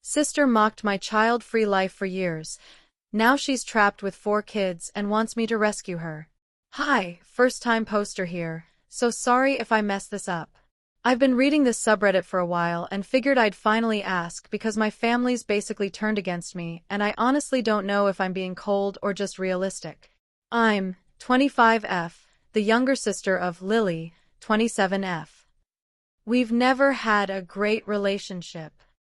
Sister mocked my child-free life for years. Now she's trapped with 4 kids and wants me to rescue her. Hi, first-time poster here, so sorry if I mess this up. I've been reading this subreddit for a while and figured I'd finally ask because my family's basically turned against me and I honestly don't know if I'm being cold or just realistic. I'm 25F, the younger sister of Lily, 27F. We've never had a great relationship.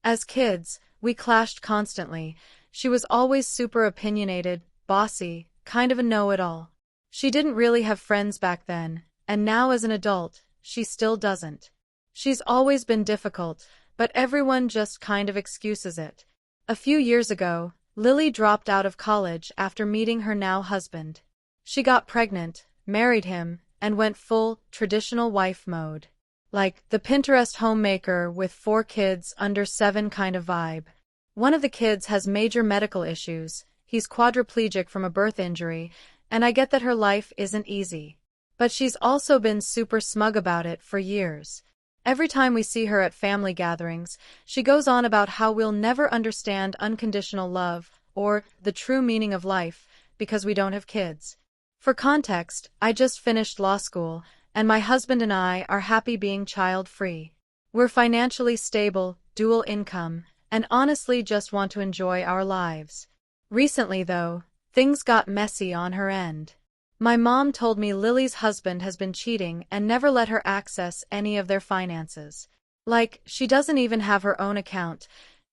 As kids, we clashed constantly. She was always super opinionated, bossy, kind of a know-it-all. She didn't really have friends back then, and now as an adult, she still doesn't. She's always been difficult, but everyone just kind of excuses it. A few years ago, Lily dropped out of college after meeting her now husband. She got pregnant, married him, and went full, traditional wife mode. Like, the Pinterest homemaker with 4 kids under 7 kind of vibe. One of the kids has major medical issues, he's quadriplegic from a birth injury, and I get that her life isn't easy. But she's also been super smug about it for years. Every time we see her at family gatherings, she goes on about how we'll never understand unconditional love, or the true meaning of life, because we don't have kids. For context, I just finished law school, and my husband and I are happy being child-free. We're financially stable, dual income, and honestly just want to enjoy our lives. Recently, though, things got messy on her end. My mom told me Lily's husband has been cheating and never let her access any of their finances. Like, she doesn't even have her own account.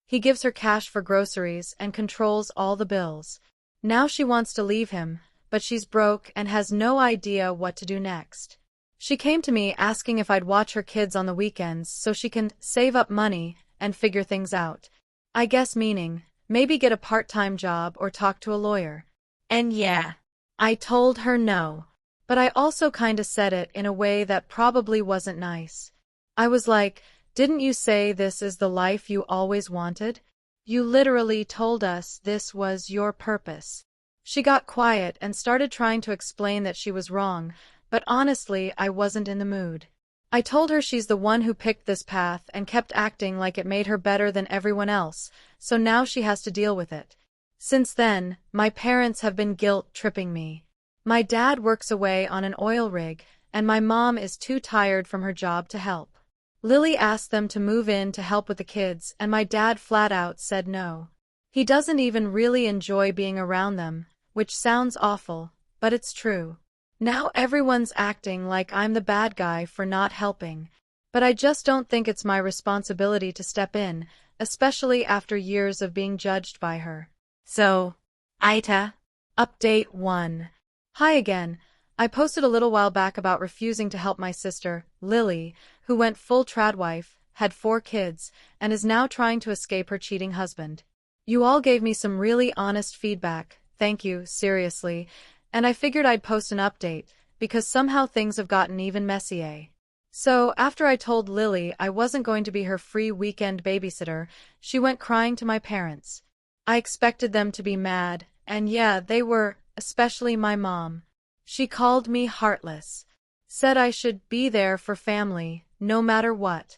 He gives her cash for groceries and controls all the bills. Now she wants to leave him, but she's broke and has no idea what to do next. She came to me asking if I'd watch her kids on the weekends so she can save up money and figure things out. I guess meaning, maybe get a part-time job or talk to a lawyer. And yeah, I told her no. But I also kinda said it in a way that probably wasn't nice. I was like, didn't you say this is the life you always wanted? You literally told us this was your purpose. She got quiet and started trying to explain that she was wrong, but honestly, I wasn't in the mood. I told her she's the one who picked this path and kept acting like it made her better than everyone else, so now she has to deal with it. Since then, my parents have been guilt-tripping me. My dad works away on an oil rig, and my mom is too tired from her job to help. Lily asked them to move in to help with the kids, and my dad flat out said no. He doesn't even really enjoy being around them, which sounds awful, but it's true. Now everyone's acting like I'm the bad guy for not helping. But I just don't think it's my responsibility to step in, especially after years of being judged by her. So, Ita. Update 1. Hi again. I posted a little while back about refusing to help my sister, Lily, who went full tradwife, had 4 kids, and is now trying to escape her cheating husband. You all gave me some really honest feedback, thank you, seriously, and I figured I'd post an update, because somehow things have gotten even messier. So, after I told Lily I wasn't going to be her free weekend babysitter, she went crying to my parents. I expected them to be mad, and yeah, they were, especially my mom. She called me heartless. Said I should be there for family, no matter what.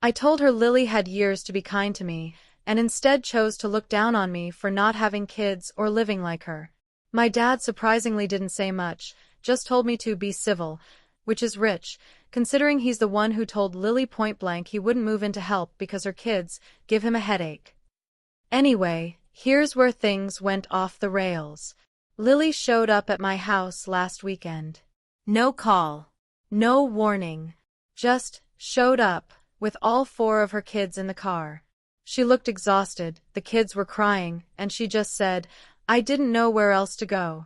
I told her Lily had years to be kind to me, and instead chose to look down on me for not having kids or living like her. My dad surprisingly didn't say much, just told me to be civil, which is rich, considering he's the one who told Lily point-blank he wouldn't move in to help because her kids give him a headache. Anyway, here's where things went off the rails. Lily showed up at my house last weekend. No call. No warning. Just showed up, with all 4 of her kids in the car. She looked exhausted, the kids were crying, and she just said, I didn't know where else to go.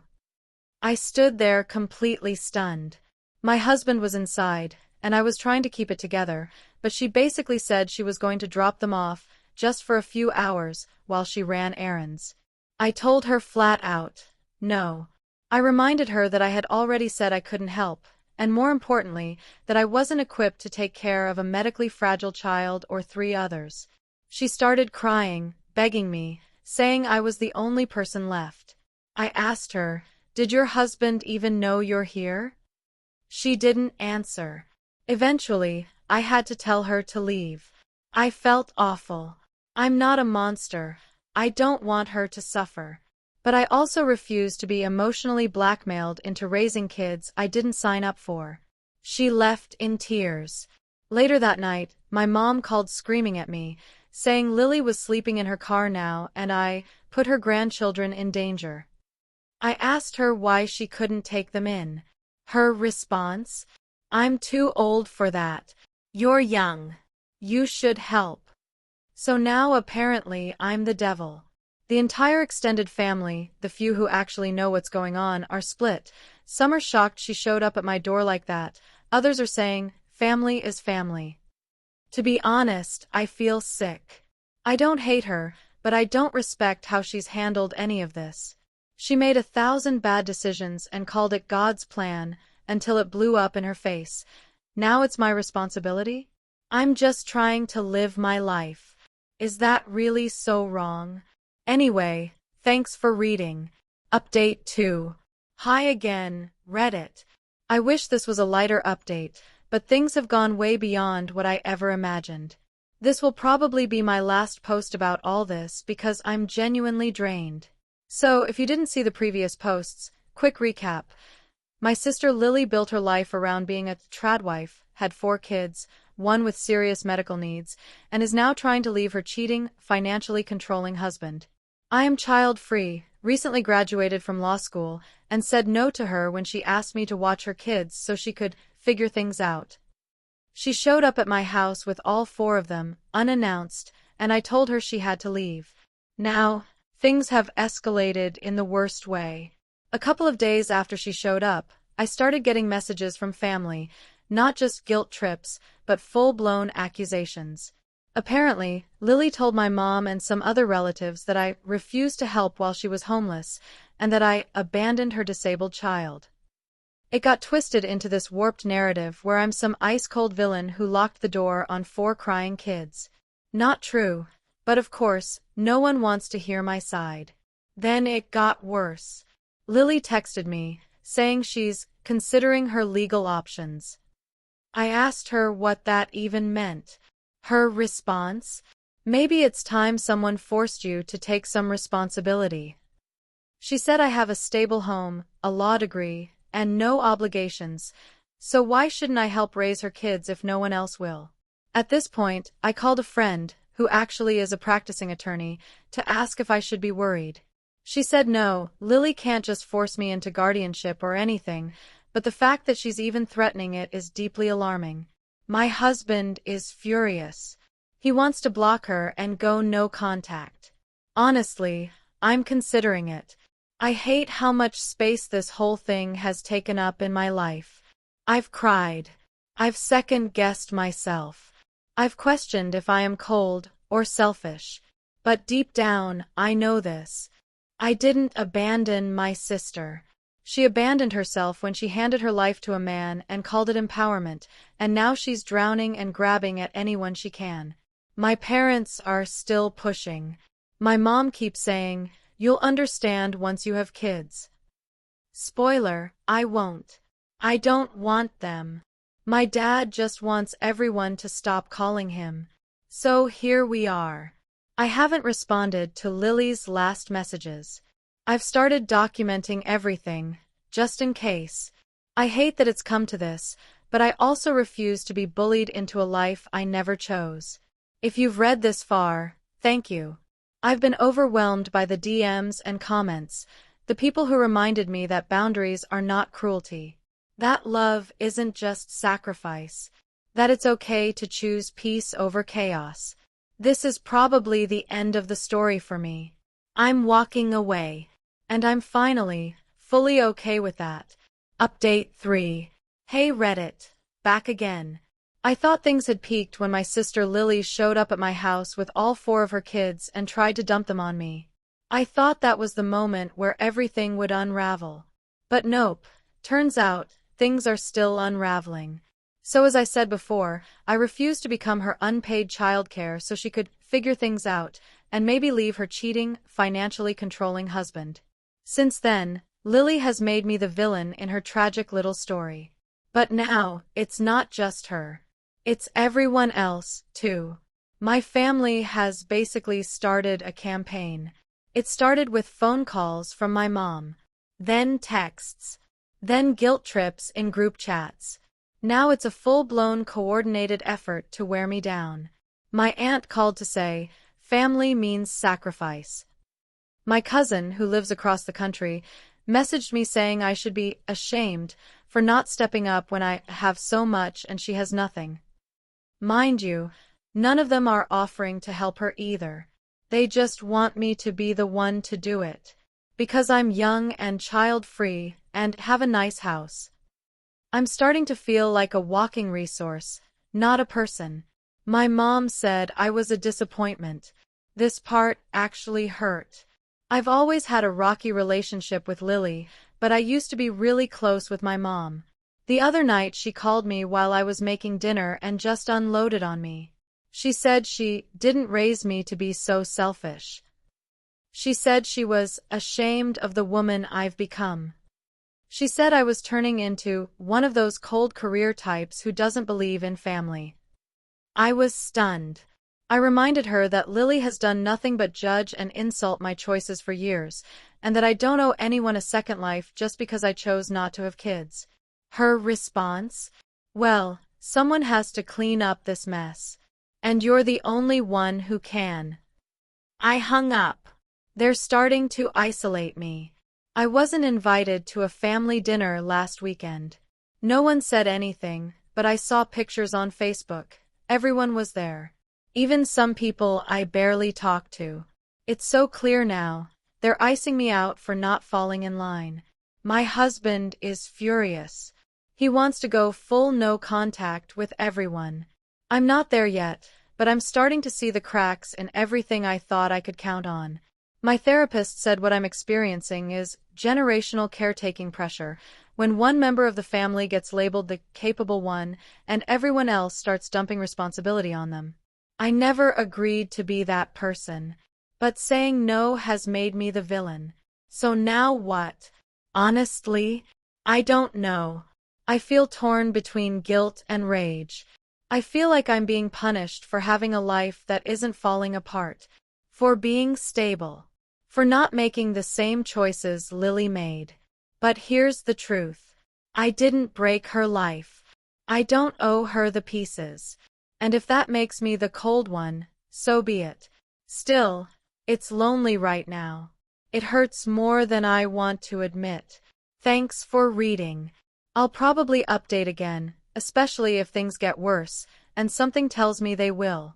I stood there completely stunned. My husband was inside, and I was trying to keep it together, but she basically said she was going to drop them off, just for a few hours, while she ran errands. I told her flat out, no. I reminded her that I had already said I couldn't help, and more importantly, that I wasn't equipped to take care of a medically fragile child or 3 others. She started crying, begging me, saying I was the only person left. I asked her, did your husband even know you're here? She didn't answer. Eventually, I had to tell her to leave. I felt awful. I'm not a monster. I don't want her to suffer. But I also refuse to be emotionally blackmailed into raising kids I didn't sign up for. She left in tears. Later that night, my mom called screaming at me, saying Lily was sleeping in her car now and I put her grandchildren in danger. I asked her why she couldn't take them in. Her response? I'm too old for that. You're young. You should help. So now apparently I'm the devil. The entire extended family, the few who actually know what's going on, are split. Some are shocked she showed up at my door like that. Others are saying, family is family. To be honest, I feel sick. I don't hate her, but I don't respect how she's handled any of this. She made 1,000 bad decisions and called it God's plan until it blew up in her face. Now it's my responsibility? I'm just trying to live my life. Is that really so wrong? Anyway, thanks for reading. Update 2. Hi again, Reddit. I wish this was a lighter update, but things have gone way beyond what I ever imagined. This will probably be my last post about all this because I'm genuinely drained. So, if you didn't see the previous posts, quick recap. My sister Lily built her life around being a tradwife, had 4 kids, one with serious medical needs, and is now trying to leave her cheating, financially controlling husband. I am child-free, recently graduated from law school, and said no to her when she asked me to watch her kids so she could figure things out. She showed up at my house with all 4 of them, unannounced, and I told her she had to leave. Now, things have escalated in the worst way. A couple of days after she showed up, I started getting messages from family, not just guilt trips, but full-blown accusations. Apparently, Lily told my mom and some other relatives that I refused to help while she was homeless, and that I abandoned her disabled child. It got twisted into this warped narrative where I'm some ice-cold villain who locked the door on 4 crying kids. Not true, but of course, no one wants to hear my side. Then it got worse. Lily texted me, saying she's considering her legal options. I asked her what that even meant. Her response? Maybe it's time someone forced you to take some responsibility. She said I have a stable home, a law degree, and no obligations, so why shouldn't I help raise her kids if no one else will? At this point, I called a friend, who actually is a practicing attorney, to ask if I should be worried. She said no, Lily can't just force me into guardianship or anything, but the fact that she's even threatening it is deeply alarming. My husband is furious. He wants to block her and go no contact. Honestly, I'm considering it. I hate how much space this whole thing has taken up in my life. I've cried. I've second-guessed myself. I've questioned if I am cold or selfish. But deep down, I know this. I didn't abandon my sister. She abandoned herself when she handed her life to a man and called it empowerment, and now she's drowning and grabbing at anyone she can. My parents are still pushing. My mom keeps saying, "You'll understand once you have kids." Spoiler, I won't. I don't want them. My dad just wants everyone to stop calling him. So here we are. I haven't responded to Lily's last messages. I've started documenting everything, just in case. I hate that it's come to this, but I also refuse to be bullied into a life I never chose. If you've read this far, thank you. I've been overwhelmed by the DMs and comments, the people who reminded me that boundaries are not cruelty. That love isn't just sacrifice. That it's okay to choose peace over chaos. This is probably the end of the story for me. I'm walking away. And I'm finally, fully okay with that. Update 3. Hey Reddit. Back again. I thought things had peaked when my sister Lily showed up at my house with all 4 of her kids and tried to dump them on me. I thought that was the moment where everything would unravel. But nope. Turns out, things are still unraveling. So as I said before, I refused to become her unpaid childcare so she could figure things out and maybe leave her cheating, financially controlling husband. Since then, Lily has made me the villain in her tragic little story. But now, it's not just her. It's everyone else, too. My family has basically started a campaign. It started with phone calls from my mom, then texts, then guilt trips in group chats. Now it's a full-blown coordinated effort to wear me down. My aunt called to say, family means sacrifice. My cousin, who lives across the country, messaged me saying I should be ashamed for not stepping up when I have so much and she has nothing. Mind you, none of them are offering to help her either. They just want me to be the one to do it. Because I'm young and child-free and have a nice house. I'm starting to feel like a walking resource, not a person. My mom said I was a disappointment. This part actually hurt. I've always had a rocky relationship with Lily, but I used to be really close with my mom. The other night she called me while I was making dinner and just unloaded on me. She said she didn't raise me to be so selfish. She said she was ashamed of the woman I've become. She said I was turning into one of those cold career types who doesn't believe in family. I was stunned. I reminded her that Lily has done nothing but judge and insult my choices for years, and that I don't owe anyone a second life just because I chose not to have kids. Her response? Well, someone has to clean up this mess. And you're the only one who can. I hung up. They're starting to isolate me. I wasn't invited to a family dinner last weekend. No one said anything, but I saw pictures on Facebook. Everyone was there. Even some people I barely talk to. It's so clear now. They're icing me out for not falling in line. My husband is furious. He wants to go full no contact with everyone. I'm not there yet, but I'm starting to see the cracks in everything I thought I could count on. My therapist said what I'm experiencing is generational caretaking pressure, when one member of the family gets labeled the capable one and everyone else starts dumping responsibility on them. I never agreed to be that person, but saying no has made me the villain. So now what? Honestly, I don't know. I feel torn between guilt and rage. I feel like I'm being punished for having a life that isn't falling apart, for being stable, for not making the same choices Lily made. But here's the truth. I didn't break her life. I don't owe her the pieces. And if that makes me the cold one, so be it. Still, it's lonely right now. It hurts more than I want to admit. Thanks for reading. I'll probably update again, especially if things get worse, and something tells me they will.